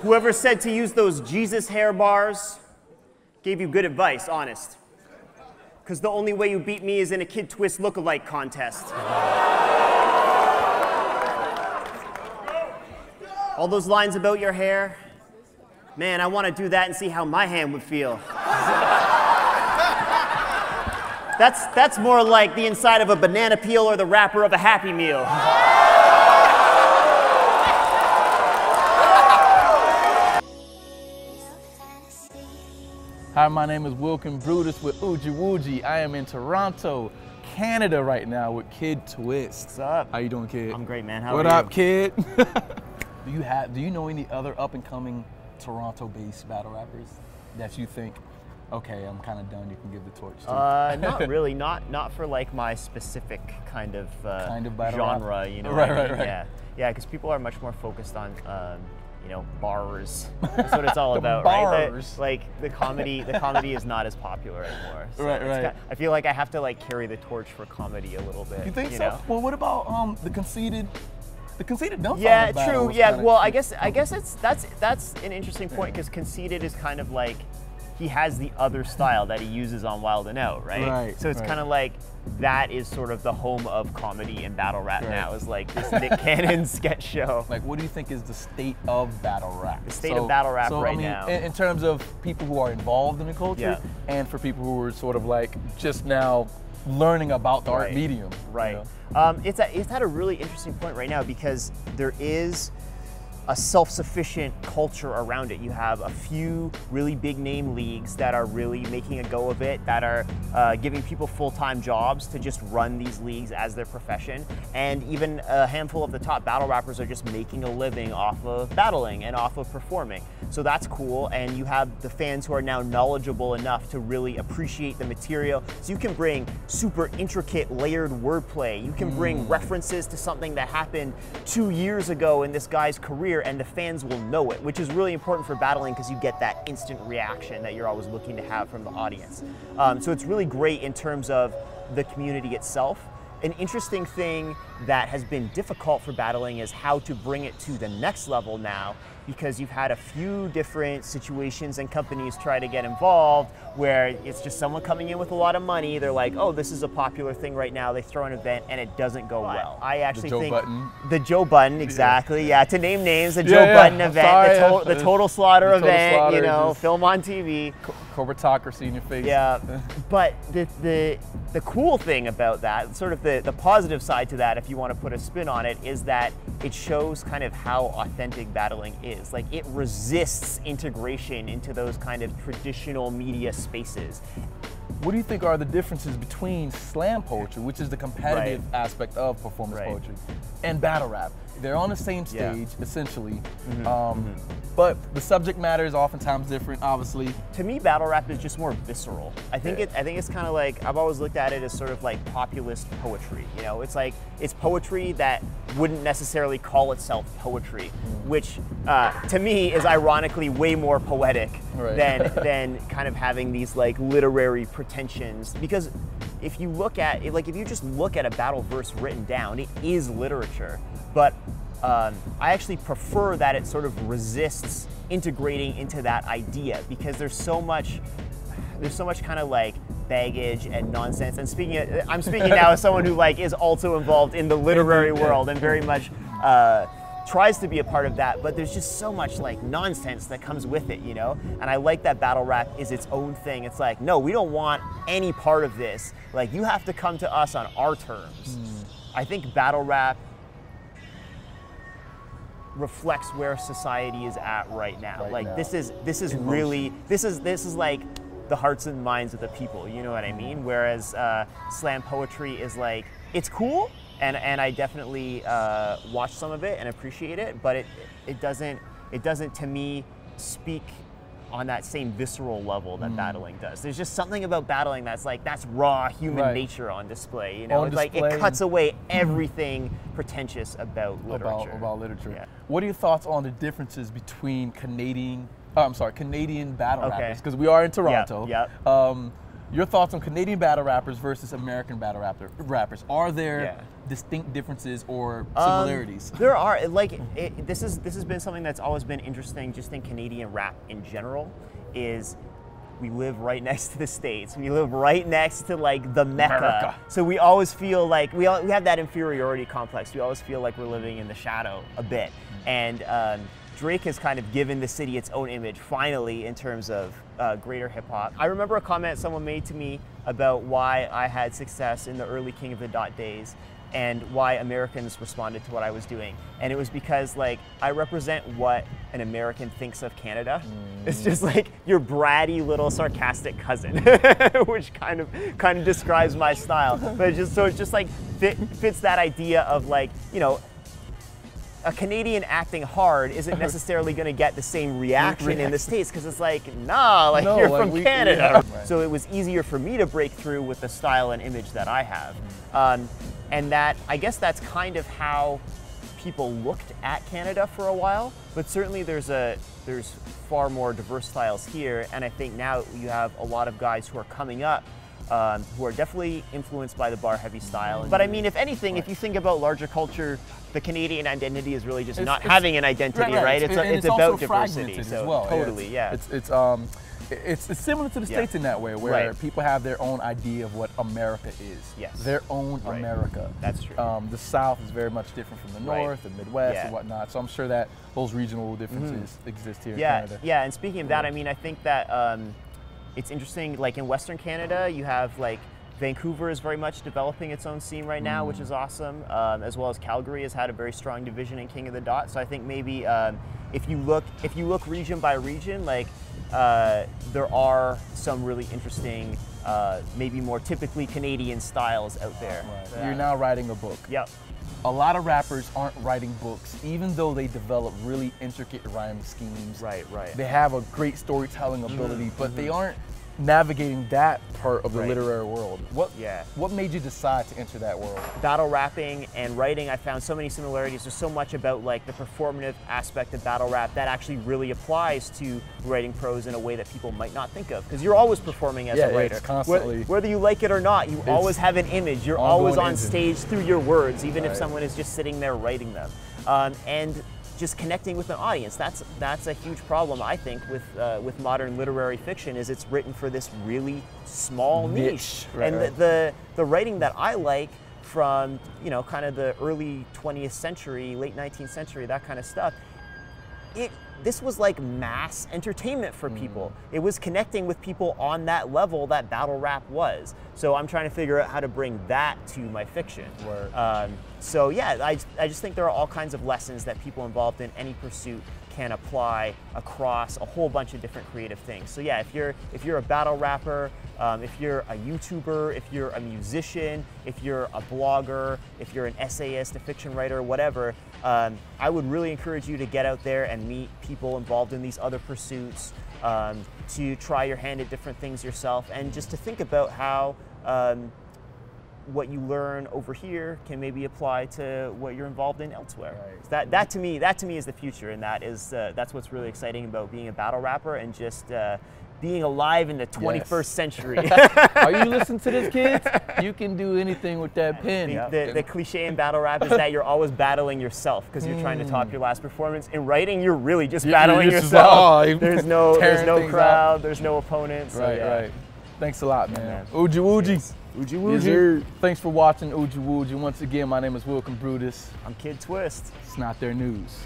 Whoever said to use those Jesus hair bars gave you good advice, honest. Because the only way you beat me is in a Kid Twist look-alike contest. All those lines about your hair, man, I want to do that and see how my hand would feel. That's more like the inside of a banana peel or the wrapper of a Happy Meal. Hi, my name is Weeknd Brutus with Oogie Woogie. I am in Toronto, Canada right now with Kid Twist. What's up? How you doing, kid? I'm great, man. How are you? What up, kid? Do you know any other up-and-coming Toronto-based battle rappers that you think, okay, I'm kind of done, you can give the torch to? Not really. Not for like my specific kind of battle genre, rap? you know. Right, what I mean? right. Yeah, because people are much more focused on, you know, bars. That's what it's all about, bars. right? The comedy is not as popular anymore. So right. I feel like I have to like carry the torch for comedy a little bit. You think so? Know? Well, what about the conceited dumb? Yeah, true. Yeah, well, I guess that's an interesting point because Conceited is kind of like he has the other style that he uses on Wild 'N Out, right? Right. So it's kind of like that is sort of the home of comedy and battle rap now. Is like this Nick Cannon sketch show. Like, what do you think is the state of battle rap? The state of battle rap right now. In terms of people who are involved in the culture, and for people who are sort of like just now learning about the art medium. Right. You know? It's at a really interesting point right now because there is a self-sufficient culture around it. You have a few really big name leagues that are really making a go of it, that are giving people full-time jobs to just run these leagues as their profession. And even a handful of the top battle rappers are just making a living off of battling and off of performing. So that's cool. And you have the fans who are now knowledgeable enough to really appreciate the material. So you can bring super intricate layered wordplay. You can bring references to something that happened 2 years ago in this guy's career, and the fans will know it, which is really important for battling because you get that instant reaction that you're always looking to have from the audience. So it's really great in terms of the community itself. An interesting thing that has been difficult for battling is how to bring it to the next level now, because you've had a few different situations and companies try to get involved where it's just someone coming in with a lot of money. They're like, oh, this is a popular thing right now. They throw an event and it doesn't go well. I actually think the Joe Button, exactly. Yeah, to name names, the Joe Button event, the Total Slaughter event, you know, film on TV. Corporatocracy in your face. Yeah, but the cool thing about that, sort of the positive side to that, if you want to put a spin on it, is that it shows kind of how authentic battling is. Like, it resists integration into those kind of traditional media spaces. What do you think are the differences between slam poetry, which is the competitive aspect of performance poetry, and battle rap? They're on the same stage, essentially, but the subject matter is oftentimes different, obviously. To me, battle rap is just more visceral. I think it's kind of like, I've always looked at it as sort of like populist poetry. You know, it's like, it's poetry that wouldn't necessarily call itself poetry, which to me is ironically way more poetic than kind of having these like literary pretensions. Because if you look at it, like if you just look at a battle verse written down, it is literature. But I actually prefer that it sort of resists integrating into that idea, because there's so much kind of like baggage and nonsense. And I'm speaking now as someone who like is also involved in the literary world and very much tries to be a part of that, but there's just so much like nonsense that comes with it, you know? And I like that battle rap is its own thing. It's like, no, we don't want any part of this. Like, you have to come to us on our terms. I think battle rap reflects where society is at right now. This is like the hearts and minds of the people, you know what I mean? Whereas slam poetry is like, it's cool, and I definitely watch some of it and appreciate it, but it doesn't to me speak on that same visceral level that battling does. There's just something about battling that's like, that's raw human nature on display, you know? It's like, it cuts away everything pretentious about literature. About literature. Yeah. What are your thoughts on the differences between Canadian battle rappers? Because we are in Toronto. Your thoughts on Canadian battle rappers versus American battle rappers? Are there distinct differences or similarities? There are. Like, this has been something that's always been interesting, just in Canadian rap in general. Is we live right next to the States. We live right next to like the Mecca. America. So we always feel like we have that inferiority complex. We always feel like we're living in the shadow a bit. And Drake has kind of given the city its own image, finally, in terms of greater hip hop. I remember a comment someone made to me about why I had success in the early King of the Dot days and why Americans responded to what I was doing. And it was because, like, I represent what an American thinks of Canada. It's just like your bratty little sarcastic cousin, which kind of describes my style. But it's just like fits that idea of, like, you know, a Canadian acting hard isn't necessarily going to get the same reaction in the States, because it's like, nah, like, no, you're like from Canada. Right. So it was easier for me to break through with the style and image that I have. And that, I guess that's kind of how people looked at Canada for a while, but certainly there's far more diverse styles here, and I think now you have a lot of guys who are coming up who are definitely influenced by the bar heavy style. But I mean, if anything, if you think about larger culture, the Canadian identity is really just not having an identity, right? It's about diversity. So as well. Totally, yeah. It's similar to the States in that way, where people have their own idea of what America is. Yes. Their own America. That's true. The South is very much different from the North, the Midwest, and whatnot. So I'm sure that those regional differences exist here in Canada. Yeah, and speaking of that, I mean, I think that it's interesting, like in Western Canada, you have, like, Vancouver is very much developing its own scene right now, which is awesome, as well as Calgary has had a very strong division in King of the Dot. So I think maybe if you look region by region, like, there are some really interesting, maybe more typically Canadian styles out there. Right. You're now writing a book. Yep. A lot of rappers aren't writing books, even though they develop really intricate rhyme schemes. Right. They have a great storytelling ability, but they aren't navigating that part of the literary world. What made you decide to enter that world? Battle rapping and writing, I found so many similarities. There's so much about, like, the performative aspect of battle rap that actually really applies to writing prose in a way that people might not think of, because you're always performing as a writer. It's constantly. Whether you like it or not, you always have an image. You're always on stage through your words, even if someone is just sitting there writing them. And just connecting with an audience. That's a huge problem, I think, with modern literary fiction, is it's written for this really small niche. And the writing that I like from, you know, kind of the early 20th century, late 19th century, that kind of stuff, this was like mass entertainment for people. It was connecting with people on that level that battle rap was. So I'm trying to figure out how to bring that to my fiction. So yeah, I just think there are all kinds of lessons that people involved in any pursuit can apply across a whole bunch of different creative things. So yeah, if you're a battle rapper, if you're a YouTuber, if you're a musician, if you're a blogger, if you're an essayist, a fiction writer, whatever, I would really encourage you to get out there and meet people involved in these other pursuits, to try your hand at different things yourself, and just to think about how what you learn over here can maybe apply to what you're involved in elsewhere. So that to me is the future, and that's what's really exciting about being a battle rapper and just being alive in the 21st century. Are you listening to this, kids? You can do anything with that pen. The cliche in battle rap is that you're always battling yourself because you're trying to top your last performance. In writing, you're really just battling yourself. There's no crowd, there's no opponents. Right. Thanks a lot, man. Oogie Woogie. Yes. Oogie Woogie. Thanks for watching Oogie Woogie. Once again, my name is Weeknd Brutus. I'm Kid Twist. It's not their news.